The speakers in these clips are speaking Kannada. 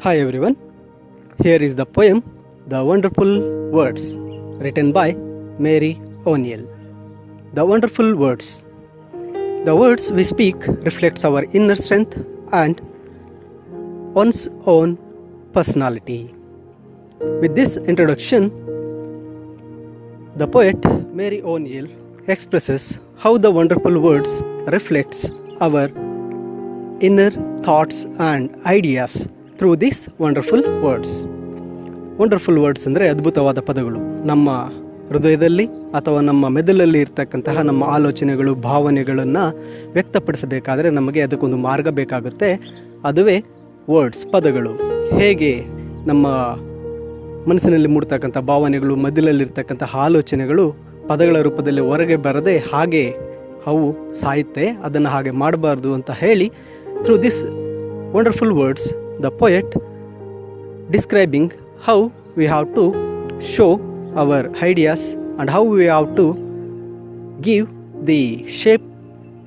Hi everyone, here is the poem The Wonderful Words, written by Mary O'Neill. The wonderful words. The words we speak reflects our inner strength and one's own personality. With this introduction, the poet Mary O'Neill expresses how the wonderful words reflects our inner thoughts and ideas through these wonderful words. Wonderful words ಅಂದರೆ ಅದ್ಭುತವಾದ ಪದಗಳು. ನಮ್ಮ ಹೃದಯದಲ್ಲಿ ಅಥವಾ ನಮ್ಮ ಮೆದುಳಲ್ಲಿ ಇರ್ತಕ್ಕಂತಹ ನಮ್ಮ ಆಲೋಚನೆಗಳು, ಭಾವನೆಗಳನ್ನು ವ್ಯಕ್ತಪಡಿಸಬೇಕಾದರೆ ನಮಗೆ ಅದಕ್ಕೊಂದು ಮಾರ್ಗ ಬೇಕಾಗುತ್ತೆ. ಅದುವೇ ವರ್ಡ್ಸ್, ಪದಗಳು. ಹೇಗೆ ನಮ್ಮ ಮನಸ್ಸಿನಲ್ಲಿ ಮೂಡ್ತಕ್ಕಂಥ ಭಾವನೆಗಳು, ಮೆದುಳಲ್ಲಿರ್ತಕ್ಕಂತಹ ಆಲೋಚನೆಗಳು ಪದಗಳ ರೂಪದಲ್ಲಿ ಹೊರಗೆ ಬರದೆ ಹಾಗೆ ಅವು ಸಾಯುತ್ತೆ, ಅದನ್ನು ಹಾಗೆ ಮಾಡಬಾರ್ದು ಅಂತ ಹೇಳಿ through this wonderful words the poet describing how we have to show our ideas and how we have to give the shape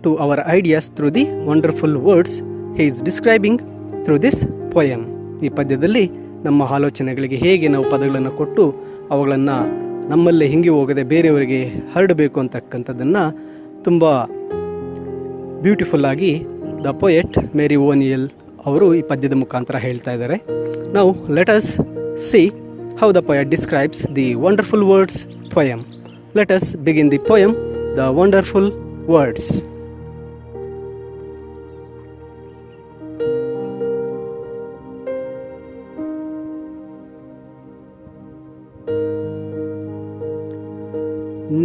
to our ideas through the wonderful words he is describing through this poem. ಈ ಪದ್ಯದಲ್ಲಿ ನಮ್ಮ ಆಲೋಚನೆಗಳಿಗೆ ಹೇಗೆ ನಾವು ಪದಗಳನ್ನು ಕೊಟ್ಟು ಅವುಗಳನ್ನು ನಮ್ಮಲ್ಲೇ ಹಿಂಗೆ ಹೋಗದೆ ಬೇರೆಯವರಿಗೆ ಹರಡಬೇಕು ಅಂತಕ್ಕಂಥದ್ದನ್ನು ತುಂಬ ಬ್ಯೂಟಿಫುಲ್ ಆಗಿ ದ ಪೊಯೆಟ್ ಮೇರಿ ಓನಿಯಲ್ ಅವರು ಈ ಪದ್ಯದ ಮುಖಾಂತರ ಹೇಳ್ತಾ ಇದ್ದಾರೆ. Now let us see how the poet describes the wonderful words poem. Let us begin the poem, The Wonderful Words.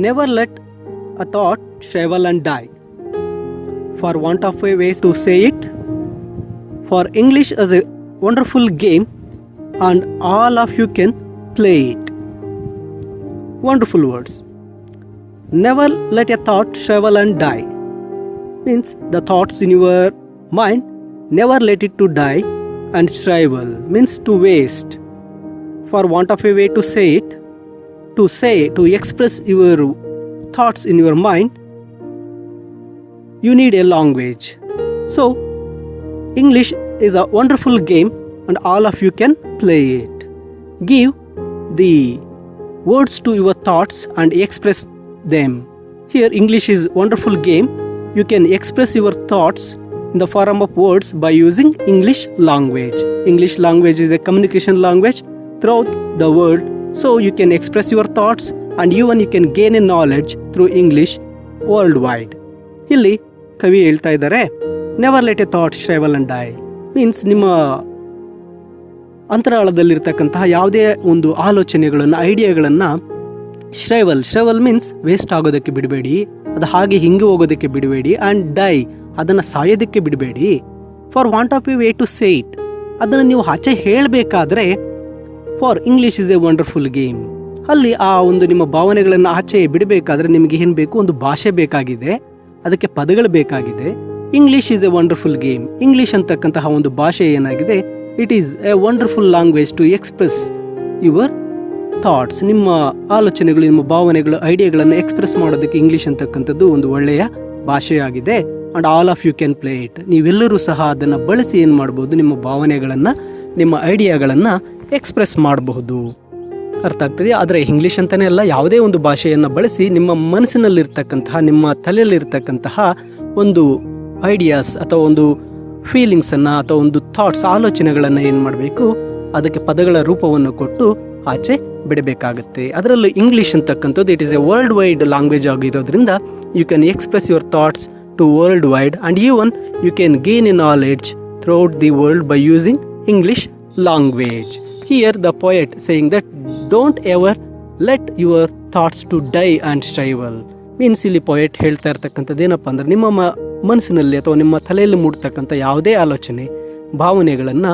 Never let a thought shrivel and die, for want of a way to say it. For English is a wonderful game and all of you can play it. Wonderful words. Never let a thought shrivel and die. Means the thoughts in your mind, never let it to die and shrivel. Means to waste. For want of a way to say it, to express your thoughts in your mind, you need a language. So, English is a wonderful game and all of you can play it. Give the words to your thoughts and express them. Here English is wonderful game. You can express your thoughts in the form of words by using English language. English language is a communication language throughout the world. So you can express your thoughts and even you can gain a knowledge through English worldwide. ಇಲ್ಲಿ ಕವಿ ಹೇಳ್ತಾ ಇದ್ದಾರೆ, never let a thought shrivel and die. Means ನಿಮ್ಮ ಅಂತರಾಳದಲ್ಲಿರ್ತಕ್ಕಂತಹ ಯಾವುದೇ ಒಂದು ಆಲೋಚನೆಗಳನ್ನು, ಐಡಿಯಾಗಳನ್ನು ಶ್ರೈವಲ್ ಮೀನ್ಸ್ ವೇಸ್ಟ್ ಆಗೋದಕ್ಕೆ ಬಿಡಬೇಡಿ, ಅದು ಹಾಗೆ ಹಿಂಗೆ ಹೋಗೋದಕ್ಕೆ ಬಿಡಬೇಡಿ. ಆ್ಯಂಡ್ ಡೈ, ಅದನ್ನು ಸಾಯೋದಕ್ಕೆ ಬಿಡಬೇಡಿ. For want of a way to say it, ಅದನ್ನು ನೀವು ಆಚೆ ಹೇಳಬೇಕಾದ್ರೆ for English is a wonderful game. ಅಲ್ಲಿ ಆ ಒಂದು ನಿಮ್ಮ ಭಾವನೆಗಳನ್ನು ಆಚೆ ಬಿಡಬೇಕಾದ್ರೆ ನಿಮಗೆ ಏನು ಬೇಕು? ಒಂದು ಭಾಷೆ ಬೇಕಾಗಿದೆ, ಅದಕ್ಕೆ ಪದಗಳು ಬೇಕಾಗಿದೆ. English is a wonderful game. English ಅಂತಕ್ಕಂತಹ ಒಂದು ಭಾಷೆ ಏನಾಗಿದೆ, it is a wonderful language to express your thoughts. ನಿಮ್ಮ ಆಲೋಚನೆಗಳು, ನಿಮ್ಮ ಭಾವನೆಗಳು, ಐಡಿಯಾಗಳನ್ನು ಎಕ್ಸ್ಪ್ರೆಸ್ ಮಾಡೋದಕ್ಕೆ ಇಂಗ್ಲಿಷ್ ಅಂತಕ್ಕಂಥದ್ದು ಒಂದು ಒಳ್ಳೆಯ ಭಾಷೆಯಾಗಿದೆ. And all of you can play it. ನೀವೆಲ್ಲರೂ ಸಹ ಅದನ್ನು ಬಳಸಿ ಏನು ಮಾಡ್ಬೋದು? ನಿಮ್ಮ ಭಾವನೆಗಳನ್ನು, ನಿಮ್ಮ ಐಡಿಯಾಗಳನ್ನು ಎಕ್ಸ್ಪ್ರೆಸ್ ಮಾಡಬಹುದು. ಅರ್ಥ ಆಗ್ತದೆ. ಆದರೆ ಇಂಗ್ಲಿಷ್ ಅಂತಲೇ ಅಲ್ಲ, ಯಾವುದೇ ಒಂದು ಭಾಷೆಯನ್ನು ಬಳಸಿ ನಿಮ್ಮ ಮನಸ್ಸಿನಲ್ಲಿರ್ತಕ್ಕಂತಹ, ನಿಮ್ಮ ತಲೆಯಲ್ಲಿರ್ತಕ್ಕಂತಹ ಒಂದು ಐಡಿಯಾಸ್ ಅಥವಾ ಒಂದು ಫೀಲಿಂಗ್ಸನ್ನು ಅಥವಾ ಒಂದು ಥಾಟ್ಸ್, ಆಲೋಚನೆಗಳನ್ನು ಏನು ಮಾಡಬೇಕು? ಅದಕ್ಕೆ ಪದಗಳ ರೂಪವನ್ನು ಕೊಟ್ಟು ಆಚೆ ಬಿಡಬೇಕಾಗುತ್ತೆ. ಅದರಲ್ಲೂ ಇಂಗ್ಲಿಷ್ ಅಂತಕ್ಕಂಥದ್ದು it is a world wide language ಆಗಿರೋದ್ರಿಂದ you can express your thoughts to world wide and even you can gain a knowledge throughout the world by using English language. Here the poet saying that don't ever let your thoughts to die and shrivel. Means ಇಲ್ಲಿ ಪೊಯೆಟ್ ಹೇಳ್ತಾ ಇರ್ತಕ್ಕಂಥದ್ದು ಏನಪ್ಪ ಅಂದ್ರೆ, ನಿಮ್ಮ ಮನಸ್ಸಿನಲ್ಲಿ ಅಥವಾ ನಿಮ್ಮ ತಲೆಯಲ್ಲಿ ಮೂಡ್ತಕ್ಕಂಥ ಯಾವುದೇ ಆಲೋಚನೆ, ಭಾವನೆಗಳನ್ನು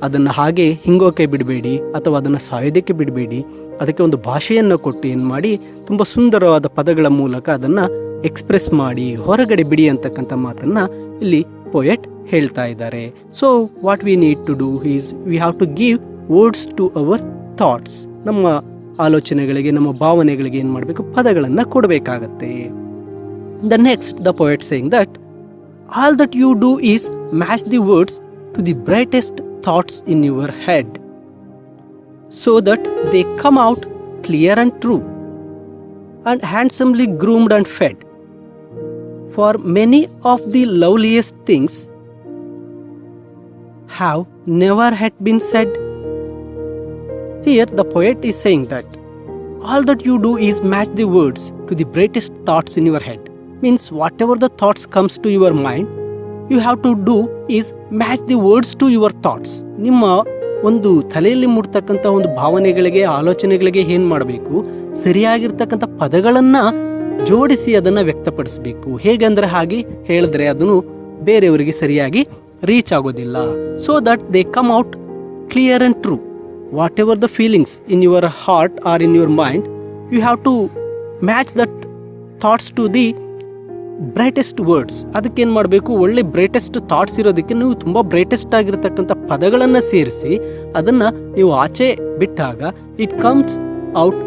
ಅದನ್ನು ಹಾಗೆ ಹಿಂಗೋಕೆ ಬಿಡಬೇಡಿ ಅಥವಾ ಅದನ್ನು ಸಾಯೋದಕ್ಕೆ ಬಿಡಬೇಡಿ. ಅದಕ್ಕೆ ಒಂದು ಭಾಷೆಯನ್ನು ಕೊಟ್ಟು ಏನು ಮಾಡಿ, ತುಂಬ ಸುಂದರವಾದ ಪದಗಳ ಮೂಲಕ ಅದನ್ನು ಎಕ್ಸ್ಪ್ರೆಸ್ ಮಾಡಿ ಹೊರಗಡೆ ಬಿಡಿ ಅಂತಕ್ಕಂಥ ಮಾತನ್ನು ಇಲ್ಲಿ ಪೊಯೆಟ್ ಹೇಳ್ತಾ ಇದ್ದಾರೆ. So what we need to do is we have to give words to our thoughts. ನಮ್ಮ ಆಲೋಚನೆಗಳಿಗೆ, ನಮ್ಮ ಭಾವನೆಗಳಿಗೆ ಏನು ಮಾಡಬೇಕು? ಪದಗಳನ್ನು ಕೊಡಬೇಕಾಗತ್ತೆ. The next the poet saying that all that you do is match the words to the brightest thoughts in your head so that they come out clear and true and handsomely groomed and fed. For many of the loveliest things have never had been said. Here the poet is saying that all that you do is match the words to the brightest thoughts in your head. Means whatever the thoughts comes to your mind, you have to do is match the words to your thoughts. ನಿಮ್ಮ ಒಂದು ತಲೆಯಲ್ಲಿ ಮೂಡ್ತಕ್ಕಂಥ ಒಂದು ಭಾವನೆಗಳಿಗೆ, ಆಲೋಚನೆಗಳಿಗೆ ಏನ್ ಮಾಡಬೇಕು, ಸರಿಯಾಗಿರ್ತಕ್ಕಂಥ ಪದಗಳನ್ನ ಜೋಡಿಸಿ ಅದನ್ನ ವ್ಯಕ್ತಪಡಿಸಬೇಕು. ಹೇಗಂದ್ರೆ ಹಾಗೆ ಹೇಳಿದ್ರೆ ಅದನ್ನು ಬೇರೆಯವರಿಗೆ ಸರಿಯಾಗಿ ರೀಚ್ ಆಗೋದಿಲ್ಲ. So that they come out clear and true. Whatever the feelings in your heart are in your mind, you have to match that thoughts to the brightest words. ಅದಕ್ಕೆ ಏನು ಮಾಡಬೇಕು, ಒಳ್ಳೆ ಬ್ರೈಟೆಸ್ಟ್ ಥಾಟ್ಸ್ ಇರೋದಕ್ಕೆ ನೀವು ತುಂಬ ಬ್ರೈಟೆಸ್ಟ್ ಆಗಿರತಕ್ಕಂಥ ಪದಗಳನ್ನು ಸೇರಿಸಿ ಅದನ್ನು ನೀವು ಆಚೆ ಬಿಟ್ಟಾಗ it comes out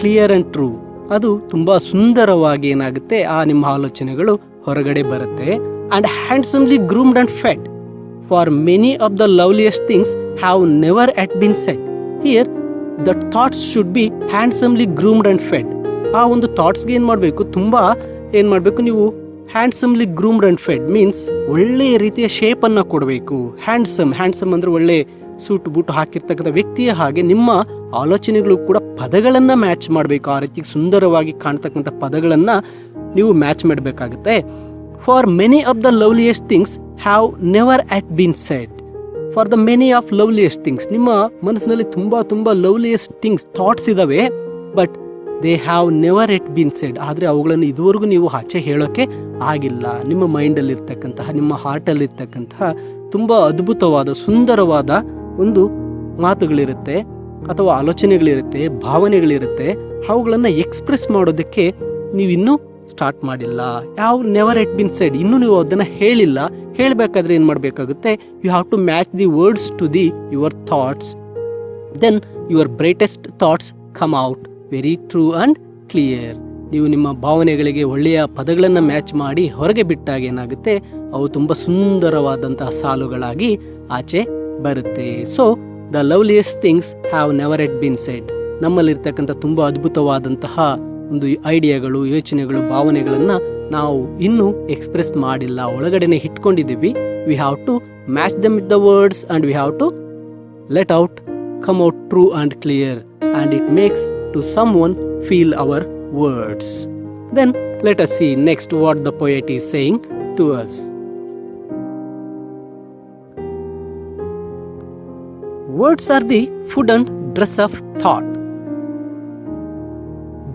clear and true. ಅದು ತುಂಬ ಸುಂದರವಾಗಿ ಏನಾಗುತ್ತೆ, ಆ ನಿಮ್ಮ ಆಲೋಚನೆಗಳು ಹೊರಗಡೆ ಬರುತ್ತೆ. And handsomely groomed and fed. For many of the loveliest things have never yet been said. Here the thoughts should be handsomely groomed and fed. ಆ ಒಂದು ಥಾಟ್ಸ್ಗೆ ಏನು ಮಾಡಬೇಕು, ತುಂಬ ಏನು ಮಾಡಬೇಕು, ನೀವು handsomely groomed and fed means ಒಳ್ಳೆಯ ರೀತಿಯ ಶೇಪನ್ನು ಕೊಡಬೇಕು. ಹ್ಯಾಂಡ್ಸಮ್ ಅಂದರೆ ಒಳ್ಳೆ ಸೂಟ್ ಬೂಟ್ ಹಾಕಿರ್ತಕ್ಕಂಥ ವ್ಯಕ್ತಿಯ ಹಾಗೆ ನಿಮ್ಮ ಆಲೋಚನೆಗಳು ಕೂಡ ಪದಗಳನ್ನು ಮ್ಯಾಚ್ ಮಾಡಬೇಕು. ಆ ರೀತಿ ಸುಂದರವಾಗಿ ಕಾಣ್ತಕ್ಕಂಥ ಪದಗಳನ್ನು ನೀವು ಮ್ಯಾಚ್ ಮಾಡಬೇಕಾಗುತ್ತೆ. For many of the loveliest things have never yet been said. For the many of loveliest things, ನಿಮ್ಮ ಮನಸ್ಸಿನಲ್ಲಿ ತುಂಬ ಲವ್ಲಿಯೆಸ್ಟ್ ಥಿಂಗ್ಸ್ ಥಾಟ್ಸ್ ಇದಾವೆ, but they have never yet been said. ಆದರೆ ಅವುಗಳನ್ನು ಇದುವರೆಗೂ ನೀವು ಆಚೆ ಹೇಳೋಕ್ಕೆ ಆಗಿಲ್ಲ. ನಿಮ್ಮ ಮೈಂಡಲ್ಲಿರ್ತಕ್ಕಂತಹ, ನಿಮ್ಮ ಹಾರ್ಟಲ್ಲಿರ್ತಕ್ಕಂತಹ ತುಂಬ ಅದ್ಭುತವಾದ ಸುಂದರವಾದ ಒಂದು ಮಾತುಗಳಿರುತ್ತೆ ಅಥವಾ ಆಲೋಚನೆಗಳಿರುತ್ತೆ, ಭಾವನೆಗಳಿರುತ್ತೆ. ಅವುಗಳನ್ನು ಎಕ್ಸ್ಪ್ರೆಸ್ ಮಾಡೋದಕ್ಕೆ ನೀವಿನ್ನೂ ಸ್ಟಾರ್ಟ್ ಮಾಡಿಲ್ಲ. ನೆವರ್ ಎಟ್ ಬಿನ್ ಸೆಡ್, ಇನ್ನೂ ನೀವು ಅದನ್ನು ಹೇಳಿಲ್ಲ. ಹೇಳಬೇಕಾದ್ರೆ ಏನು ಮಾಡಬೇಕಾಗುತ್ತೆ, you have to match the words to the your thoughts. Then your brightest thoughts come out very true and clear. ನೀವು ನಿಮ್ಮ ಭಾವನೆಗಳಿಗೆ ಒಳ್ಳೆಯ ಪದಗಳನ್ನು ಮ್ಯಾಚ್ ಮಾಡಿ ಹೊರಗೆ ಬಿಟ್ಟಾಗ ಏನಾಗುತ್ತೆ, ಅವು ತುಂಬ ಸುಂದರವಾದಂತಹ ಸಾಲುಗಳಾಗಿ ಆಚೆ ಬರುತ್ತೆ. So the loveliest things have never yet been said. ನಮ್ಮಲ್ಲಿರ್ತಕ್ಕಂಥ ತುಂಬ ಅದ್ಭುತವಾದಂತಹ ಒಂದು ಐಡಿಯಾಗಳು, ಯೋಚನೆಗಳು, ಭಾವನೆಗಳನ್ನು ನಾವು ಇನ್ನೂ ಎಕ್ಸ್ಪ್ರೆಸ್ ಮಾಡಿಲ್ಲ, ಒಳಗಡೆನೆ ಇಟ್ಕೊಂಡಿದ್ದೀವಿ. We have to match them with the words and we have to let out come out true and clear, and it makes to someone feel our words. Then let us see next what the poet is saying to us. Words are the food and dress of thought.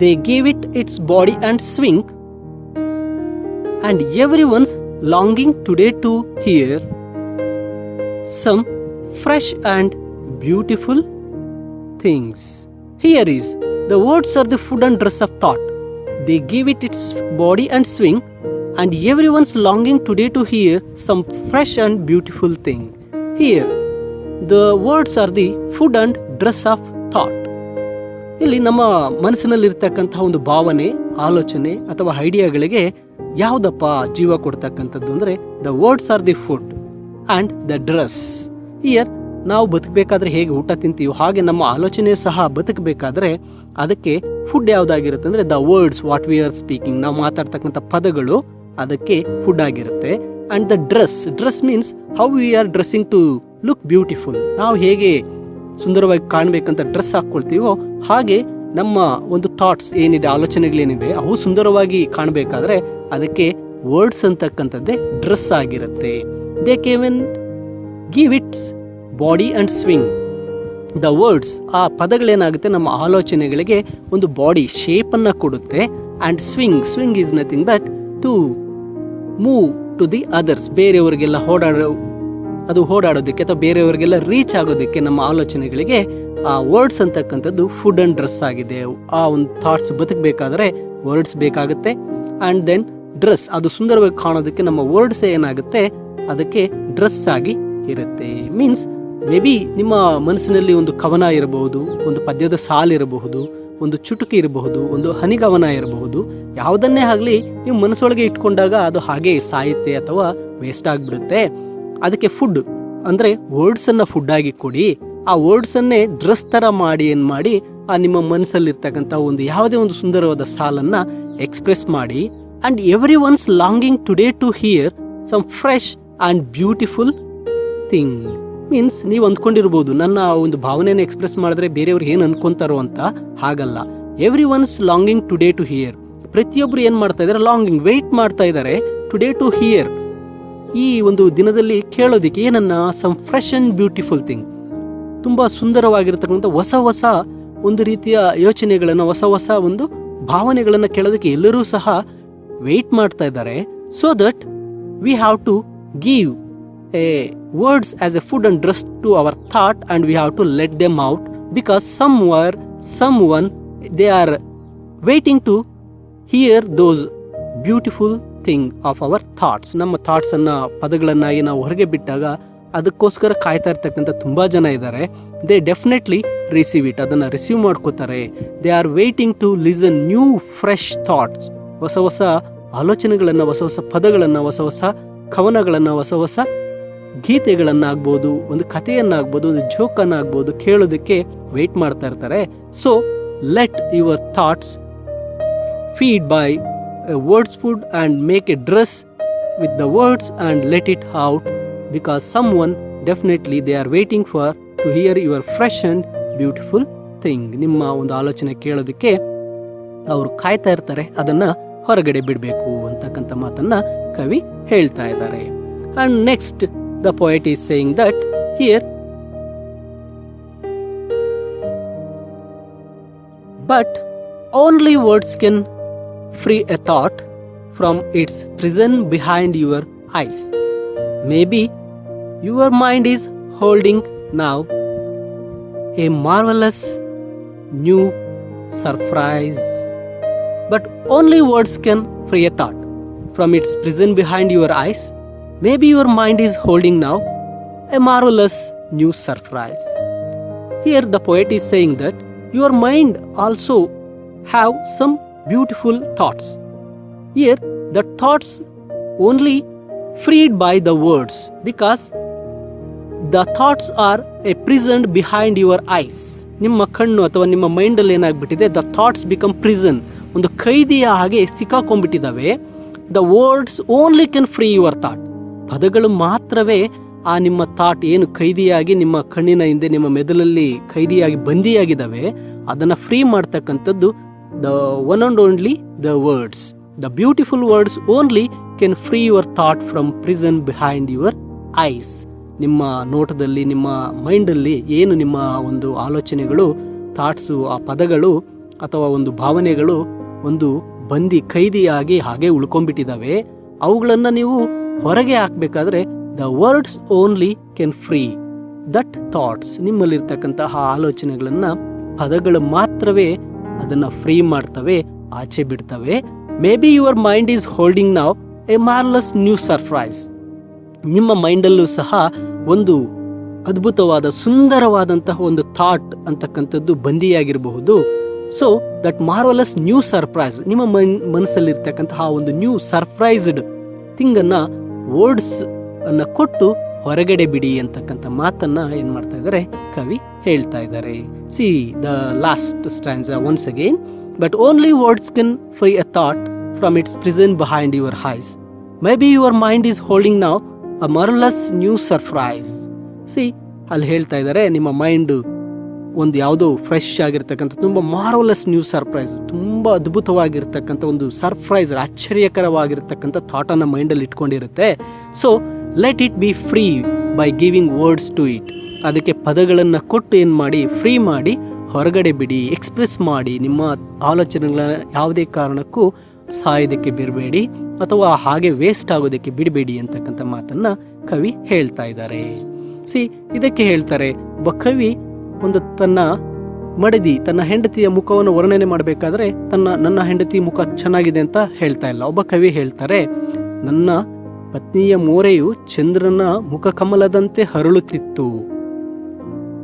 They give it its body and swing, and everyone's longing today to hear some fresh and beautiful things. Here is, the words are the food and dress of thought. They give it its body and swing, and everyone's longing today to hear some fresh and beautiful thing. Here, the words are the food and dress of thought. ಇಲ್ಲಿ ನಮ್ಮ ಮನಸ್ಸಿನಲ್ಲಿರ್ತಕ್ಕಂತಹ ಒಂದು ಭಾವನೆ, ಆಲೋಚನೆ ಅಥವಾ ಐಡಿಯಾಗಳಿಗೆ ಯಾವುದಪ್ಪ ಜೀವ ಕೊಡ್ತಕ್ಕಂಥದ್ದು ಅಂದರೆ the words R the food and the dress. Here ನಾವು ಬದುಕಬೇಕಾದ್ರೆ ಹೇಗೆ ಊಟ ತಿಂತೀವೋ ಹಾಗೆ ನಮ್ಮ ಆಲೋಚನೆ ಸಹ ಬದುಕಬೇಕಾದ್ರೆ ಅದಕ್ಕೆ ಫುಡ್ ಯಾವುದಾಗಿರುತ್ತೆ ಅಂದರೆ the words what we are speaking, ನಾವು ಮಾತಾಡ್ತಕ್ಕಂಥ ಪದಗಳು ಅದಕ್ಕೆ ಫುಡ್ ಆಗಿರುತ್ತೆ. And the dress means how we are dressing to look beautiful. ನಾವು ಹೇಗೆ ಸುಂದರವಾಗಿ ಕಾಣಬೇಕಂತ ಡ್ರೆಸ್ ಹಾಕ್ಕೊಳ್ತೀವೋ ಹಾಗೆ ನಮ್ಮ ಒಂದು ಥಾಟ್ಸ್ ಏನಿದೆ, ಆಲೋಚನೆಗಳೇನಿದೆ ಅವು ಸುಂದರವಾಗಿ ಕಾಣಬೇಕಾದ್ರೆ ಅದಕ್ಕೆ ವರ್ಡ್ಸ್ ಅಂತಕ್ಕಂಥದ್ದೇ ಡ್ರೆಸ್ ಆಗಿರುತ್ತೆ. They can give its body and swing. The words, ಆ ಪದಗಳೇನಾಗುತ್ತೆ ನಮ್ಮ ಆಲೋಚನೆಗಳಿಗೆ ಒಂದು ಬಾಡಿ ಶೇಪನ್ನು ಕೊಡುತ್ತೆ. And swing is nothing but to move to the others. ಬೇರೆಯವರಿಗೆಲ್ಲ ಓಡಾಡೋದಕ್ಕೆ ಅಥವಾ ಬೇರೆಯವರಿಗೆಲ್ಲ ರೀಚ್ ಆಗೋದಕ್ಕೆ ನಮ್ಮ ಆಲೋಚನೆಗಳಿಗೆ ಆ ವರ್ಡ್ಸ್ ಅಂತಕ್ಕಂಥದ್ದು ಫುಡ್ ಆ್ಯಂಡ್ ಡ್ರೆಸ್ ಆಗಿದೆ. ಆ ಒಂದು ಥಾಟ್ಸ್ ಬದುಕಬೇಕಾದ್ರೆ ವರ್ಡ್ಸ್ ಬೇಕಾಗುತ್ತೆ. ಆ್ಯಂಡ್ ದೆನ್ ಡ್ರೆಸ್, ಅದು ಸುಂದರವಾಗಿ ಕಾಣೋದಕ್ಕೆ ನಮ್ಮ ವರ್ಡ್ಸ್ ಏನಾಗುತ್ತೆ ಅದಕ್ಕೆ ಡ್ರೆಸ್ ಆಗಿ ಇರುತ್ತೆ. ಮೀನ್ಸ್ ಮೇ ಬಿ ನಿಮ್ಮ ಮನಸ್ಸಿನಲ್ಲಿ ಒಂದು ಕವನ ಇರಬಹುದು, ಒಂದು ಪದ್ಯದ ಸಾಲಿರಬಹುದು, ಒಂದು ಚುಟುಕಿ ಇರಬಹುದು, ಒಂದು ಹನಿಗವನ ಇರಬಹುದು. ಯಾವುದನ್ನೇ ಆಗಲಿ ನೀವು ಮನಸ್ಸೊಳಗೆ ಇಟ್ಕೊಂಡಾಗ ಅದು ಹಾಗೆ ಸಾಯುತ್ತೆ ಅಥವಾ ವೇಸ್ಟ್ ಆಗಿಬಿಡುತ್ತೆ. ಅದಕ್ಕೆ ಫುಡ್ ಅಂದ್ರೆ ವರ್ಡ್ಸ್ ಅನ್ನ ಫುಡ್ ಆಗಿ ಕೊಡಿ, ಆ ವರ್ಡ್ಸ್ ಅನ್ನೇ ಡ್ರೆಸ್ ತರ ಮಾಡಿ ಮಾಡಿ ಆ ನಿಮ್ಮ ಮನಸ್ಸಲ್ಲಿರ್ತಕ್ಕಂಥ ಒಂದು ಯಾವುದೇ ಒಂದು ಸುಂದರವಾದ ಸಾಲನ್ನ ಎಕ್ಸ್ಪ್ರೆಸ್ ಮಾಡಿ. And everyone's longing today to hear some fresh and beautiful thing. Means ನೀವು ಅಂದ್ಕೊಂಡಿರ್ಬೋದು ನನ್ನ ಒಂದು ಭಾವನೆನ ಎಕ್ಸ್ಪ್ರೆಸ್ ಮಾಡಿದ್ರೆ ಬೇರೆಯವ್ರು ಏನ್ ಅನ್ಕೊಂತಾರೋ ಅಂತ. ಹಾಗಲ್ಲ. Everyone's longing today to hear, ಪ್ರತಿಯೊಬ್ರು ಏನ್ ಮಾಡ್ತಾ ಇದಾರೆ, ಲಾಂಗಿಂಗ್ ವೇಟ್ ಮಾಡ್ತಾ ಇದ್ದಾರೆ ಟುಡೇ ಟು ಹಿಯರ್, ಈ ಒಂದು ದಿನದಲ್ಲಿ ಕೇಳೋದಿಕ್ಕೆ ಏನನ್ನ, some fresh and beautiful thing, ತುಂಬಾ ಸುಂದರವಾಗಿರ್ತಕ್ಕಂಥ ಹೊಸ ಹೊಸ ಒಂದು ರೀತಿಯ ಯೋಚನೆಗಳನ್ನ, ಹೊಸ ಹೊಸ ಒಂದು ಭಾವನೆಗಳನ್ನ ಕೇಳೋದಕ್ಕೆ ಎಲ್ಲರೂ ಸಹ ವೇಟ್ ಮಾಡ್ತಾ ಇದ್ದಾರೆ. So that we have to give a words as a food and dress to our thought, and we have to let them out because someone they are waiting to hear those beautiful thing of our thoughts. ನಮ್ಮ ಥಾಟ್ಸ್ ಅನ್ನ ಪದಗಳನ್ನಾಗಿ ನಾವು ಹೊರಗೆ ಬಿಟ್ಟಾಗ ಅದಕ್ಕೋಸ್ಕರ ಕಾಯ್ತಾ ಇರ್ತಕ್ಕಂಥ ತುಂಬಾ ಜನ ಇದ್ದಾರೆ. ದೇ ಡೆಫಿನೆಟ್ಲಿ ರಿಸೀವ್ ಇಟ್, ಅದನ್ನ ರಿಸೀವ್ ಮಾಡ್ಕೋತಾರೆ. They are waiting to listen new fresh thoughts, ಹೊಸ ಹೊಸ ಆಲೋಚನೆಗಳನ್ನ, ಹೊಸ ಹೊಸ ಪದಗಳನ್ನ, ಹೊಸ ಹೊಸ ಕವನಗಳನ್ನ, ಹೊಸ ಹೊಸ ಗೀತೆಗಳನ್ನಾಗ್ಬೋದು, ಒಂದು ಕಥೆಯನ್ನಾಗ್ಬೋದು, ಒಂದು ಜೋಕನ್ನಾಗ್ಬೋದು ಕೇಳೋದಕ್ಕೆ ವೇಟ್ ಮಾಡ್ತಾ ಇರ್ತಾರೆ. So let your thoughts feed by words food and make a dress with the words and let it out because someone definitely they are waiting for to hear your fresh and beautiful thing. ನಿಮ್ಮ ಒಂದು ಆಲೋಚನೆ ಕೇಳೋದಕ್ಕೆ ಅವರು ಕಾಯ್ತಾ ಇರ್ತಾರೆ, ಅದನ್ನ ಹೊರಗಡೆ ಬಿಡಬೇಕು ಅಂತಕ್ಕಂಥ ಮಾತನ್ನ ಕವಿ ಹೇಳ್ತಾ ಇದ್ದಾರೆ. And next the poet is saying that here, but only words can free a thought from its prison behind your eyes. Maybe your mind is holding now a marvelous new surprise, but only words can free a thought from its prison behind your eyes. Maybe your mind is holding now a marvelous new surprise. Here the poet is saying that your mind also have some beautiful thoughts. Here the thoughts only freed by the words because the thoughts are a prison behind your eyes. ನಿಮ್ಮ ಕಣ್ಣು ಅಥವಾ ನಿಮ್ಮ ಮೈಂಡಲ್ಲಿ ಏನಾಗ್ಬಿಟ್ಟಿದೆ, ದ ಥಾಟ್ಸ್ ಬಿಕಮ್ ಪ್ರಿಸನ್, ಒಂದು ಕೈದಿಯ ಹಾಗೆ ಸಿಕ್ಕಾಕೊಂಡ್ಬಿಟ್ಟಿದ್ದಾವೆ. The words only can free your thought, ಪದಗಳು ಮಾತ್ರವೇ ಆ ನಿಮ್ಮ ಥಾಟ್ ಏನು ಕೈದಿಯಾಗಿ ನಿಮ್ಮ ಕಣ್ಣಿನ ಹಿಂದೆ ನಿಮ್ಮ ಮೆದುಳಲ್ಲಿ ಕೈದಿಯಾಗಿ ಬಂದಿಯಾಗಿದ್ದಾವೆ, ಅದನ್ನ ಫ್ರೀ ಮಾಡ್ತಕ್ಕಂಥದ್ದು the one and only the words. The beautiful words only can free your thought from prison behind your eyes. ನಿಮ್ಮ ನೋಟದಲ್ಲಿ, ನಿಮ್ಮ ಮೈಂಡಲ್ಲಿ ಏನು ನಿಮ್ಮ ಒಂದು ಆಲೋಚನೆಗಳು, ಥಾಟ್ಸು, ಆ ಪದಗಳು ಅಥವಾ ಒಂದು ಭಾವನೆಗಳು ಒಂದು ಬಂದಿ ಕೈದಿಯಾಗಿ ಹಾಗೆ ಉಳ್ಕೊಂಡ್ಬಿಟ್ಟಿದ್ದಾವೆ, ಅವುಗಳನ್ನ ನೀವು ಹೊರಗೆ ಹಾಕ್ಬೇಕಾದ್ರೆ the words only can free that thoughts. ನಿಮ್ಮಲ್ಲಿರ್ತಕ್ಕಂತಹ ಆಲೋಚನೆಗಳನ್ನ ಪದಗಳು ಮಾತ್ರವೇ ಅದನ್ನ ಫ್ರೀ ಮಾಡ್ತವೆ, ಆಚೆ ಬಿಡ್ತವೆ. Maybe your mind is holding now a marvellous new surprise. ನಿಮ್ಮ ಮೈಂಡಲ್ಲೂ ಸಹ ಒಂದು ಅದ್ಭುತವಾದ ಸುಂದರವಾದಂತಹ ಒಂದು ಥಾಟ್ ಅಂತಕ್ಕಂಥದ್ದು ಬಂದಿಯಾಗಿರಬಹುದು. So that marvellous new surprise, ನಿಮ್ಮ ಮನಸ್ಸಲ್ಲಿರ್ತಕ್ಕಂತಹ ಒಂದು ನ್ಯೂ ಸರ್ಪ್ರೈಸ್ಡ್ ಥಿಂಗ್ ಅನ್ನ ವರ್ಡ್ಸ್ ಅನ್ನ ಕೊಟ್ಟು ಹೊರಗಡೆ ಬಿಡಿ ಅಂತಕ್ಕಂಥ ಮಾತನ್ನ ಏನ್ ಮಾಡ್ತಾ ಇದ್ದಾರೆ, ಕವಿ ಹೇಳ್ತಾ ಇದ್ದಾರೆ. See the last stanza once again. But only words can free a thought from its prison behind your eyes. Maybe your mind is holding now a marvellous new surprise. See ಅಲ್ಲಿ ಹೇಳ್ತಾ ಇದ್ದಾರೆ, ನಿಮ್ಮ ಮೈಂಡ್ ಒಂದು ಯಾವುದೋ ಫ್ರೆಶ್ ಆಗಿರ್ತಕ್ಕಂಥ ತುಂಬ ಮಾರ್ವಲಸ್ ನ್ಯೂ ಸರ್ಪ್ರೈಸ್, ತುಂಬ ಅದ್ಭುತವಾಗಿರ್ತಕ್ಕಂಥ ಒಂದು ಸರ್ಪ್ರೈಸ್, ಆಶ್ಚರ್ಯಕರವಾಗಿರ್ತಕ್ಕಂಥ ಥಾಟನ್ನು ಮೈಂಡಲ್ಲಿ ಇಟ್ಕೊಂಡಿರುತ್ತೆ. So let it be free by giving words to it. ಅದಕ್ಕೆ ಪದಗಳನ್ನು ಕೊಟ್ಟು ಏನು ಮಾಡಿ, ಫ್ರೀ ಮಾಡಿ ಹೊರಗಡೆ ಬಿಡಿ, ಎಕ್ಸ್ಪ್ರೆಸ್ ಮಾಡಿ. ನಿಮ್ಮ ಆಲೋಚನೆಗಳನ್ನ ಯಾವುದೇ ಕಾರಣಕ್ಕೂ ಸಾಯೋದಕ್ಕೆ ಬಿಡಬೇಡಿ ಅಥವಾ ಹಾಗೆ ವೇಸ್ಟ್ ಆಗೋದಕ್ಕೆ ಬಿಡಬೇಡಿ ಅಂತಕ್ಕಂಥ ಮಾತನ್ನ ಕವಿ ಹೇಳ್ತಾ ಇದ್ದಾರೆ. ಸಿ ಇದಕ್ಕೆ ಹೇಳ್ತಾರೆ, ಒಬ್ಬ ಕವಿ ಒಂದು ತನ್ನ ಮಡದಿ, ತನ್ನ ಹೆಂಡತಿಯ ಮುಖವನ್ನು ವರ್ಣನೆ ಮಾಡಬೇಕಾದ್ರೆ ನನ್ನ ಹೆಂಡತಿ ಮುಖ ಚೆನ್ನಾಗಿದೆ ಅಂತ ಹೇಳ್ತಾ ಇಲ್ಲ. ಒಬ್ಬ ಕವಿ ಹೇಳ್ತಾರೆ, ನನ್ನ ಪತ್ನಿಯ ಮೋರೆಯು ಚಂದ್ರನ ಮುಖ ಕಮಲದಂತೆ ಹರಳುತ್ತಿತ್ತು.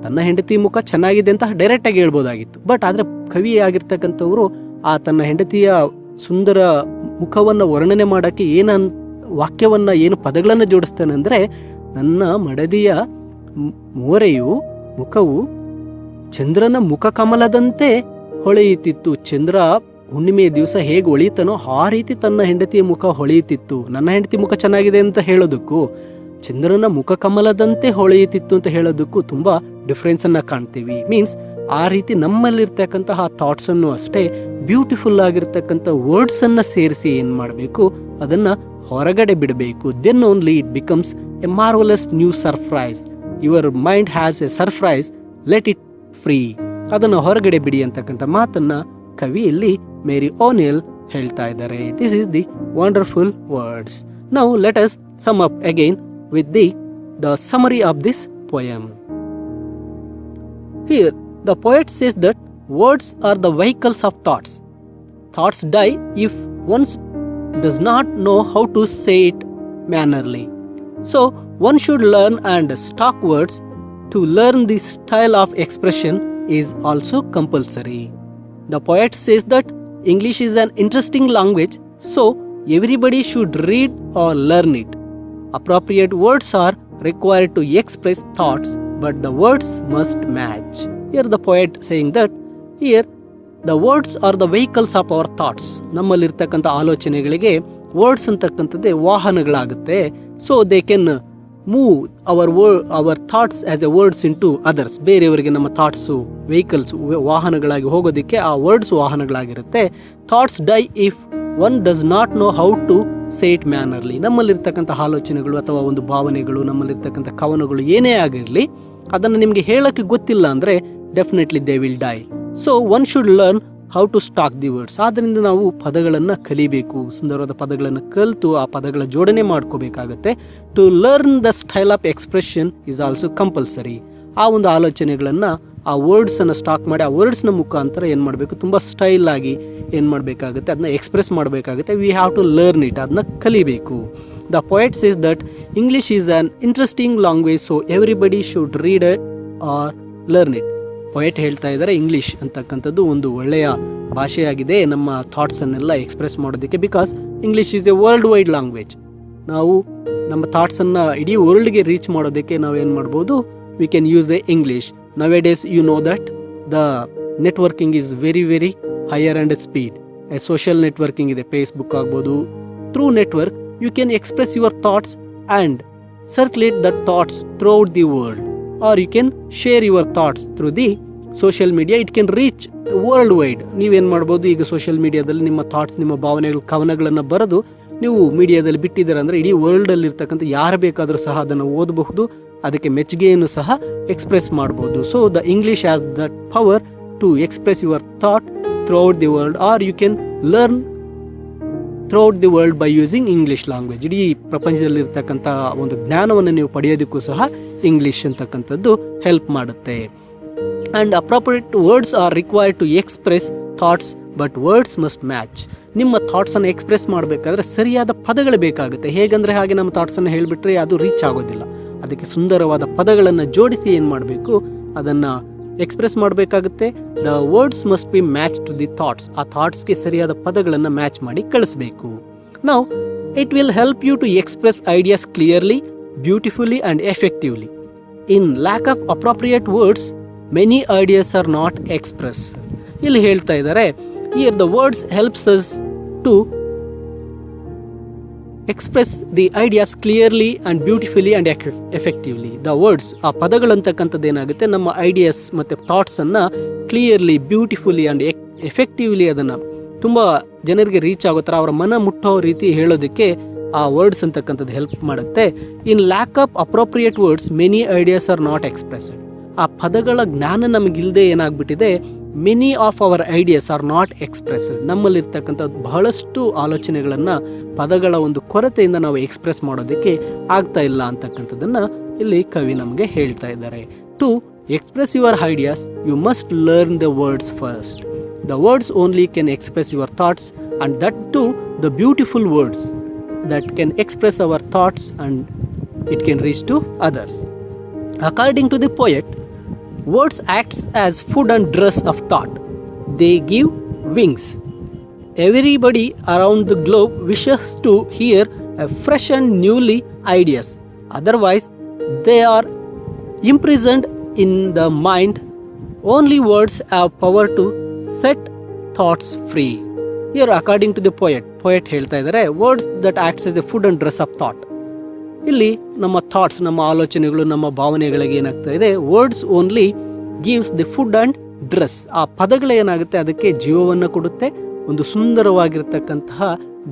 ತನ್ನ ಹೆಂಡತಿ ಮುಖ ಚೆನ್ನಾಗಿದೆ ಅಂತ ಡೈರೆಕ್ಟ್ ಆಗಿ ಹೇಳ್ಬೋದಾಗಿತ್ತು. ಬಟ್ ಆದ್ರೆ ಕವಿ ಆಗಿರ್ತಕ್ಕಂಥವ್ರು ಆ ತನ್ನ ಹೆಂಡತಿಯ ಸುಂದರ ಮುಖವನ್ನ ವರ್ಣನೆ ಮಾಡಕ್ಕೆ ವಾಕ್ಯವನ್ನ ಏನು ಪದಗಳನ್ನ ಜೋಡಿಸ್ತಾನೆ ಅಂದ್ರೆ, ನನ್ನ ಮಡದಿಯ ಮೋರೆಯು ಮುಖವು ಚಂದ್ರನ ಮುಖ ಕಮಲದಂತೆ ಹೊಳೆಯುತ್ತಿತ್ತು. ಚಂದ್ರ ಹುಣ್ಣಿಮೆಯ ದಿವಸ ಹೇಗೆ ಹೊಳೆಯುತ್ತಾನೋ ಆ ರೀತಿ ತನ್ನ ಹೆಂಡತಿಯ ಮುಖ ಹೊಳೆಯುತ್ತಿತ್ತು. ನನ್ನ ಹೆಂಡತಿ ಮುಖ ಚೆನ್ನಾಗಿದೆ ಅಂತ ಹೇಳೋದಕ್ಕೂ ಚಂದ್ರನ ಮುಖ ಕಮಲದಂತೆ ಹೊಳೆಯುತ್ತಿತ್ತು ಅಂತ ಹೇಳೋದಕ್ಕೂ ತುಂಬಾ ಡಿಫ್ರೆನ್ಸ್ ಅನ್ನ ಕಾಣ್ತೀವಿ. ಮೀನ್ಸ್ ಆ ರೀತಿ ನಮ್ಮಲ್ಲಿರ್ತಕ್ಕಂತಹ ಥಾಟ್ಸ್ ಅನ್ನು ಅಷ್ಟೇ ಬ್ಯೂಟಿಫುಲ್ ಆಗಿರ್ತಕ್ಕಂಥ ವರ್ಡ್ಸ್ ಅನ್ನ ಸೇರಿಸಿ ಏನ್ ಮಾಡಬೇಕು, ಅದನ್ನ ಹೊರಗಡೆ ಬಿಡಬೇಕು. Then only it becomes a marvellous new surprise. Your mind has a surprise, let it free. ಅದನ್ನ ಹೊರಗಡೆ ಬಿಡಿ ಅಂತಕ್ಕಂಥ ಮಾತನ್ನ ಕವಿಯಲ್ಲಿ ಮೇರಿ ಓನೆಲ್ ಹೇಳ್ತಾ ಇದ್ದಾರೆ. This is the wonderful words. Now let us sum up again with the summary of this poem. Here the poet says that words are the vehicles of thoughts. Thoughts die if one does not know how to say it mannerly. So one should learn and stock words. To learn this style of expression is also compulsory. The poet says that English is an interesting language, so everybody should read or learn it. Appropriate words are required to express thoughts, but the words must match. Here the poet saying that here the words are the vehicles of our thoughts. ನಮ್ಮಲ್ಲಿರ್ತಕ್ಕಂಥ ಆಲೋಚನೆಗಳಿಗೆ ವರ್ಡ್ಸ್ ಅಂತಕ್ಕಂಥದ್ದೇ ವಾಹನಗಳಾಗುತ್ತೆ. So they can move our thoughts as a words into others. ಬೇರೆಯವರಿಗೆ ನಮ್ಮ ಥಾಟ್ಸು ವೆಹಿಕಲ್ಸ್ ವಾಹನಗಳಾಗಿ ಹೋಗೋದಕ್ಕೆ ಆ ವರ್ಡ್ಸ್ ವಾಹನಗಳಾಗಿರುತ್ತೆ. Thoughts die if one does not know how to say it mannerly. ನಮ್ಮಲ್ಲಿರ್ತಕ್ಕಂಥ ಆಲೋಚನೆಗಳು ಅಥವಾ ಒಂದು ಭಾವನೆಗಳು, ನಮ್ಮಲ್ಲಿರ್ತಕ್ಕಂಥ ಕವನಗಳು ಏನೇ ಆಗಿರಲಿ, ಅದನ್ನು ನಿಮಗೆ ಹೇಳಕ್ಕೆ ಗೊತ್ತಿಲ್ಲ ಅಂದ್ರೆ definitely they will die. So one should learn how to stock the words. ಆದ್ರಿಂದ ನಾವು ಪದಗಳನ್ನ ಕಲಿಬೇಕು, ಸುಂದರವಾದ ಪದಗಳನ್ನು ಕಲಿತು ಆ ಪದಗಳ ಜೋಡಣೆ ಮಾಡ್ಕೋಬೇಕಾಗತ್ತೆ. To learn the style of expression is also compulsory. ಆ ಒಂದು ಆಲೋಚನೆಗಳನ್ನ, ಆ ವರ್ಡ್ಸ್ ಅನ್ನ ಸ್ಟಾಕ್ ಮಾಡಿ ಆ ವರ್ಡ್ಸ್ ನ ಮುಖಾಂತರ ಏನ್ ಮಾಡಬೇಕು, ತುಂಬಾ ಸ್ಟೈಲ್ ಆಗಿ ಏನ್ ಮಾಡಬೇಕಾಗುತ್ತೆ, ಅದನ್ನ ಎಕ್ಸ್ಪ್ರೆಸ್ ಮಾಡಬೇಕಾಗುತ್ತೆ. We have to learn it, ಅದನ್ನ ಕಲಿಬೇಕು. The poet says that English is an interesting language, so everybody should read it or learn it. Poet ಹೇಳ್ತಾ ಇದ್ದಾರೆ ಇಂಗ್ಲಿಷ್ ಅಂತಕ್ಕಂಥದ್ದು ಒಂದು ಒಳ್ಳೆಯ ಭಾಷೆಯಾಗಿದೆ ನಮ್ಮ ಥಾಟ್ಸ್ ಅನ್ನೆಲ್ಲ ಎಕ್ಸ್ಪ್ರೆಸ್ ಮಾಡೋದಕ್ಕೆ. Because English is a world wide language. ನಾವು ನಮ್ಮ ಥಾಟ್ಸ್ ಅನ್ನ ಇಡೀ ವರ್ಲ್ಡ್ಗೆ ರೀಚ್ ಮಾಡೋದಕ್ಕೆ ನಾವು ಏನ್ ಮಾಡ್ಬೋದು, we can use A English. Nowadays you know that the networking is very very higher and speed. A social networking ಇದೆ, Facebook ಆಗ್ಬೋದು. Through network you can express your thoughts and circulate the thoughts throughout the world, or you can share your thoughts through the social media. It can reach worldwide. ನೀವೇನ್ ಮಾಡ್ಬೋದು, ಈಗ ಸೋಷಿಯಲ್ ಮೀಡಿಯಾದಲ್ಲಿ ನಿಮ್ಮ ಥಾಟ್ಸ್, ನಿಮ್ಮ ಭಾವನೆಗಳು, ಕವನಗಳನ್ನು ಬರೆದು ನೀವು ಮೀಡಿಯಾದಲ್ಲಿ ಬಿಟ್ಟಿದ್ದೀರ ಅಂದ್ರೆ ಇಡೀ ವರ್ಲ್ಡ್ ಅಲ್ಲಿ ಇರ್ತಕ್ಕಂಥ ಯಾರು ಬೇಕಾದರೂ ಸಹ ಅದನ್ನು ಓದಬಹುದು, ಅದಕ್ಕೆ ಮೆಚ್ಚುಗೆಯನ್ನು ಸಹ ಎಕ್ಸ್ಪ್ರೆಸ್ ಮಾಡಬಹುದು. So the English has that power to express your thought throughout the world, or you can learn throughout the world by using English language. ಇಡೀ ಪ್ರಪಂಚದಲ್ಲಿ ಇರ್ತಕ್ಕಂಥ ಒಂದು ಜ್ಞಾನವನ್ನು ನೀವು ಪಡೆಯೋದಕ್ಕೂ ಸಹ ಇಂಗ್ಲಿಷ್ ಅಂತಕ್ಕಂಥದ್ದು ಹೆಲ್ಪ್ ಮಾಡುತ್ತೆ. And appropriate words are required to express thoughts, but words must match. ನಿಮ್ಮ ಥಾಟ್ಸ್ ಅನ್ನು ಎಕ್ಸ್ಪ್ರೆಸ್ ಮಾಡಬೇಕಾದ್ರೆ ಸರಿಯಾದ ಪದಗಳು ಬೇಕಾಗುತ್ತೆ. ಹೇಗಂದ್ರೆ ಹಾಗೆ ನಮ್ಮ ಥಾಟ್ಸ್ ಅನ್ನು ಹೇಳ್ಬಿಟ್ರೆ ಅದು ರೀಚ್ ಆಗೋದಿಲ್ಲ. ಅದಕ್ಕೆ ಸುಂದರವಾದ ಪದಗಳನ್ನು ಜೋಡಿಸಿ ಏನ್ ಮಾಡಬೇಕು, ಅದನ್ನ ಎಕ್ಸ್ಪ್ರೆಸ್ ಮಾಡಬೇಕಾಗುತ್ತೆ. The words must be match to the thoughts. ಆ ಥಾಟ್ಸ್ಗೆ ಸರಿಯಾದ ಪದಗಳನ್ನು ಮ್ಯಾಚ್ ಮಾಡಿ ಕಳಿಸಬೇಕು. Now it will help you to express ideas clearly, beautifully and effectively. In lack of appropriate words many ideas are not express. ಇಲ್ಲಿ ಹೇಳ್ತಾ ಇದ್ದಾರೆ, here the words helps us to express the ideas clearly and beautifully and effectively. The words, ಆ ಪದಗಳಂತಕ್ಕಂಥದ್ದು ಏನಾಗುತ್ತೆ, ನಮ್ಮ ಐಡಿಯಾಸ್ ಮತ್ತೆ ಥಾಟ್ಸ್ ಅನ್ನ ಕ್ಲಿಯರ್ಲಿ, ಬ್ಯೂಟಿಫುಲಿ ಅಂಡ್ ಎಫೆಕ್ಟಿವ್ಲಿ ಅದನ್ನ ತುಂಬಾ ಜನರಿಗೆ ರೀಚ್ ಆಗೋ ತರ, ಅವರ ಮನ ಮುಟ್ಟೋ ರೀತಿ ಹೇಳೋದಕ್ಕೆ ಆ ವರ್ಡ್ಸ್ ಅಂತಕ್ಕಂಥದ್ದು ಹೆಲ್ಪ್ ಮಾಡುತ್ತೆ. In lack of appropriate words many ideas are not expressed. ಆ ಪದಗಳ ಜ್ಞಾನ ನಮಗಿಲ್ಲದೆ ಏನಾಗ್ಬಿಟ್ಟಿದೆ, many of our ideas are not expressed. ನಮ್ಮಲ್ಲಿರ್ತಕ್ಕಂಥ ಬಹಳಷ್ಟು ಆಲೋಚನೆಗಳನ್ನ ಪದಗಳ ಒಂದು ಕೊರತೆಯಿಂದ ನಾವು ಎಕ್ಸ್ಪ್ರೆಸ್ ಮಾಡೋದಕ್ಕೆ ಆಗ್ತಾ ಇಲ್ಲ ಅಂತಕ್ಕಂಥದ್ದನ್ನ ಇಲ್ಲಿ ಕವಿ ನಮಗೆ ಹೇಳ್ತಾ ಇದ್ದಾರೆ. To express your ideas you must learn the words first. The words only can express your thoughts, and that to the beautiful words that can express our thoughts and it can reach to others. According to the poet, words acts as food and dress of thought. They give wings. Everybody around the globe wishes to hear a fresh and newly ideas. Otherwise, they are imprisoned in the mind. Only words have power to set thoughts free. Here according to the poet ಹೇಳ್ತಾ ಇದ್ದಾರೆ, words that acts as a food and dress of thought. ಇಲ್ಲಿ ನಮ್ಮ ಥಾಟ್ಸ್, ನಮ್ಮ ಆಲೋಚನೆಗಳು, ನಮ್ಮ ಭಾವನೆಗಳಿಗೆ ಏನಾಗ್ತಾ ಇದೆ, words only gives the food and dress. ಆ ಪದಗಳೇನಾಗುತ್ತೆ ಅದಕ್ಕೆ ಜೀವವನ್ನು ಕೊಡುತ್ತೆ, ಒಂದು ಸುಂದರವಾಗಿರ್ತಕ್ಕಂತಹ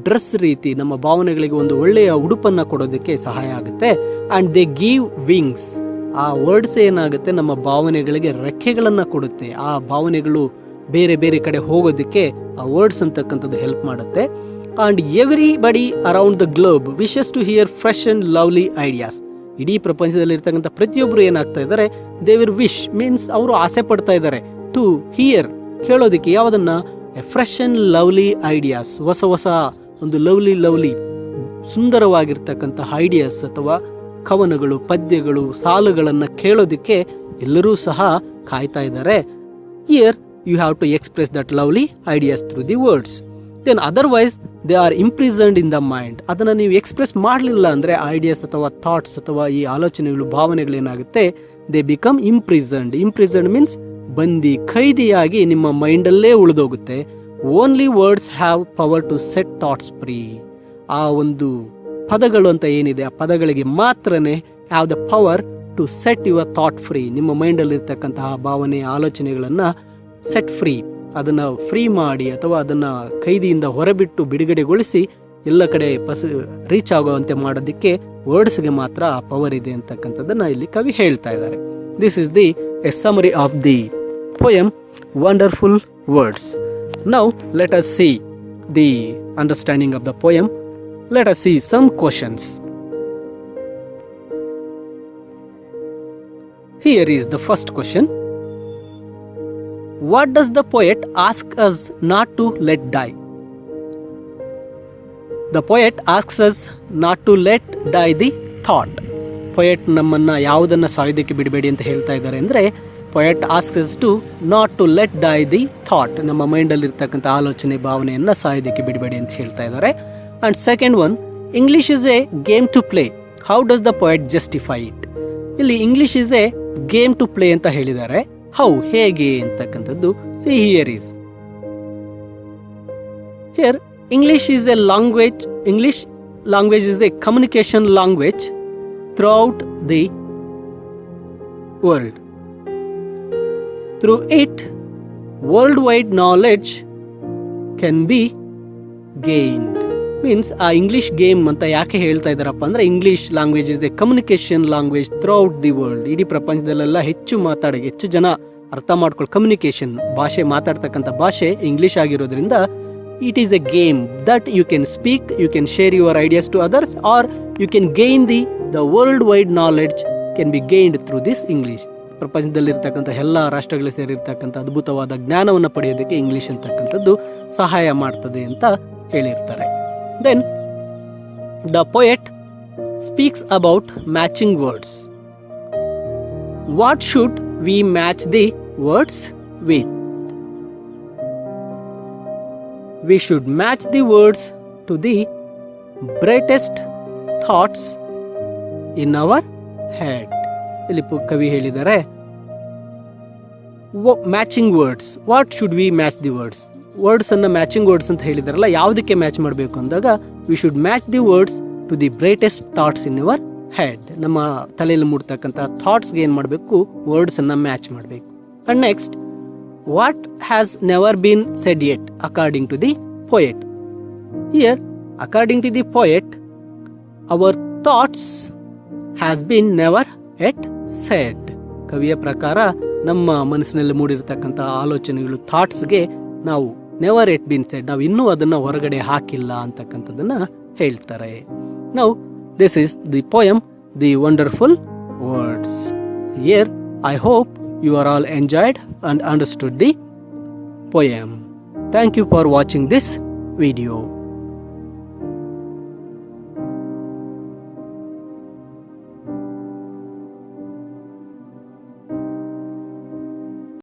ಡ್ರೆಸ್ ರೀತಿ ನಮ್ಮ ಭಾವನೆಗಳಿಗೆ ಒಂದು ಒಳ್ಳೆಯ ಉಡುಪನ್ನ ಕೊಡೋದಕ್ಕೆ ಸಹಾಯ ಆಗುತ್ತೆ. And they give wings. ಆ ವರ್ಡ್ಸ್ ಏನಾಗುತ್ತೆ ನಮ್ಮ ಭಾವನೆಗಳಿಗೆ ರೆಕ್ಕೆಗಳನ್ನ ಕೊಡುತ್ತೆ. ಆ ಭಾವನೆಗಳು ಬೇರೆ ಬೇರೆ ಕಡೆ ಹೋಗೋದಕ್ಕೆ ಆ ವರ್ಡ್ಸ್ ಅಂತಕ್ಕಂಥದ್ದು ಹೆಲ್ಪ್ ಮಾಡುತ್ತೆ. And everybody around the globe wishes to hear fresh and lovely ideas. ಇಡೀ ಪ್ರಪಂಚದಲ್ಲಿ ಇರ್ತಕ್ಕಂಥ ಪ್ರತಿಯೊಬ್ಬರು ಏನಾಗ್ತಾ ಇದ್ದಾರೆ, ದೇ ವಿಲ್ ವಿಶ್ ಮೀನ್ಸ್ ಅವರು ಆಸೆ ಪಡ್ತಾ ಇದ್ದಾರೆ, ಟು ಹಿಯರ್ ಕೇಳೋದಕ್ಕೆ ಯಾವುದನ್ನ, ಫ್ರೆಶ್ ಅಂಡ್ ಲವ್ಲಿ ಐಡಿಯಾಸ್, ಹೊಸ ಹೊಸ ಒಂದು ಲವ್ಲಿ ಸುಂದರವಾಗಿರ್ತಕ್ಕಂಥ ಐಡಿಯಾಸ್ ಅಥವಾ ಕವನಗಳು, ಪದ್ಯಗಳು, ಸಾಲುಗಳನ್ನು ಕೇಳೋದಕ್ಕೆ ಎಲ್ಲರೂ ಸಹ ಕಾಯ್ತಾ ಇದ್ದಾರೆ. Here you have to express that lovely ideas through the words. Then otherwise they are imprisoned in the mind. ಅದನ್ನು ನೀವು ಎಕ್ಸ್ಪ್ರೆಸ್ ಮಾಡಲಿಲ್ಲ ಅಂದರೆ ಐಡಿಯಾಸ್ ಅಥವಾ ಥಾಟ್ಸ್ ಅಥವಾ ಈ ಆಲೋಚನೆಗಳು, ಭಾವನೆಗಳು ಏನಾಗುತ್ತೆ, they become imprisoned. Imprisoned means ಬಂದಿ, ಖೈದಿಯಾಗಿ ನಿಮ್ಮ ಮೈಂಡಲ್ಲೇ ಉಳಿದೋಗುತ್ತೆ. Only words have power to set thoughts free. ಆ ಒಂದು ಪದಗಳು ಅಂತ ಏನಿದೆ, ಆ ಪದಗಳಿಗೆ ಮಾತ್ರನೇ have the power to set your thought free. ನಿಮ್ಮ ಮೈಂಡಲ್ಲಿ ಇರ್ತಕ್ಕಂತಹ ಭಾವನೆ, ಆಲೋಚನೆಗಳನ್ನು ಸೆಟ್ ಫ್ರೀ, ಅದನ್ನ ಫ್ರೀ ಮಾಡಿ ಅಥವಾ ಅದನ್ನ ಕೈದಿಯಿಂದ ಹೊರಬಿಟ್ಟು ಬಿಡುಗಡೆಗೊಳಿಸಿ ಎಲ್ಲ ಕಡೆ ರೀಚ್ ಆಗುವಂತೆ ಮಾಡೋದಕ್ಕೆ ವರ್ಡ್ಸ್ಗೆ ಮಾತ್ರ ಆ ಪವರ್ ಇದೆ ಅಂತಕ್ಕಂಥದ್ದನ್ನ ಇಲ್ಲಿ ಕವಿ ಹೇಳ್ತಾ ಇದ್ದಾರೆ. This is the A summary of the poem wonderful words. Now let us see the understanding of the poem. Let us see some questions. Here is the first question. What does the poet ask us not to let die? The poet asks us not to let die the thought. Poet ನಮ್ಮನ್ನ ಯಾವುದನ್ನ ಸಾಯೋದಕ್ಕೆ ಬಿಡಬೇಡಿ ಅಂತ ಹೇಳ್ತಾ ಇದ್ದಾರೆ ಅಂದ್ರೆ, poet asks us to not to let die the thought. ನಮ್ಮ ಮೈಂಡಲ್ಲಿ ಇರ್ತಕ್ಕಂಥ ಆಲೋಚನೆ, ಭಾವನೆಯನ್ನ ಸಾಯೋದಕ್ಕೆ ಬಿಡಬೇಡಿ ಅಂತ ಹೇಳ್ತಾ ಇದ್ದಾರೆ. And second one, English is a game to play. How does the poet justify it? ಇಲ್ಲಿ English is a game to play ಅಂತ ಹೇಳಿದ್ದಾರೆ. How, ಹೇಗೆ ಅಂತಕ್ಕಂಥದ್ದು. See here is. Here English is a language. English language is a communication language throughout the world. Through it, worldwide knowledge can be gained. Means ಆ ಇಂಗ್ಲಿಷ್ ಗೇಮ್ ಅಂತ ಯಾಕೆ ಹೇಳ್ತಾ ಇದ್ದಾರಪ್ಪ ಅಂದ್ರೆ, English language is A communication language throughout the world. ಇಡೀ ಪ್ರಪಂಚದಲ್ಲೆಲ್ಲ ಹೆಚ್ಚು ಜನ ಅರ್ಥ ಮಾಡ್ಕೊಳ್ಳೋ ಕಮ್ಯುನಿಕೇಶನ್ ಭಾಷೆ, ಮಾತಾಡ್ತಕ್ಕಂಥ ಭಾಷೆ ಇಂಗ್ಲಿಷ್ ಆಗಿರೋದ್ರಿಂದ it is a game that you can speak, you can share your ideas to others, or you can gain the world wide knowledge can be gained through this English. ಪ್ರಪಂಚದಲ್ಲಿರ್ತಕ್ಕಂಥ ಎಲ್ಲ ರಾಷ್ಟ್ರಗಳಿಗೆ ಸೇರಿರ್ತಕ್ಕಂಥ ಅದ್ಭುತವಾದ ಜ್ಞಾನವನ್ನು ಪಡೆಯೋದಕ್ಕೆ ಇಂಗ್ಲಿಷ್ ಅಂತಕ್ಕಂಥದ್ದು ಸಹಾಯ ಮಾಡ್ತದೆ ಅಂತ ಹೇಳಿರ್ತಾರೆ. Then the poet speaks about matching words. What should we match the words with? We should match the words to the brightest thoughts in our head. ಇಲ್ಲಿ ಕವಿ ಹೇಳಿದ್ದಾರೆ matching words. What should we match the words? Words ಅನ್ನ ಮ್ಯಾಚಿಂಗ್ ವರ್ಡ್ಸ್ ಅಂತ ಹೇಳಿದಾರಲ್ಲ, ಯಾವುದಕ್ಕೆ ಮ್ಯಾಚ್ ಮಾಡಬೇಕು ಅಂದಾಗ, we should match the words to the brightest thoughts in your head. ನಮ್ಮ ತಲೆಯಲ್ಲಿ ಮೂಡ್ತಕ್ಕಂಥ ಥಾಟ್ಸ್ಗೆ ಏನು ಮಾಡಬೇಕು, ವರ್ಡ್ಸ್ ಅನ್ನ ಮ್ಯಾಚ್ ಮಾಡಬೇಕು. And next, what has never been said yet according to the poet. Here according to the poet, our thoughts has been never yet said. ಕವಿಯ ಪ್ರಕಾರ ನಮ್ಮ ಮನಸ್ಸಿನಲ್ಲಿ ಮೂಡಿರ್ತಕ್ಕಂಥ ಆಲೋಚನೆಗಳು, ಥಾಟ್ಸ್ಗೆ ನಾವು ನೆವರ್ ಎಟ್ ಬೀನ್ ಸೆಡ್, ನಾವು ಇನ್ನೂ ಅದನ್ನ ಹೊರಗಡೆ ಹಾಕಿಲ್ಲ ಅಂತಕ್ಕಂಥದ್ದನ್ನ ಹೇಳ್ತಾರೆ. Now this is the poem the wonderful words. Here I hope you are all enjoyed and understood the poem. Thank you for watching this video.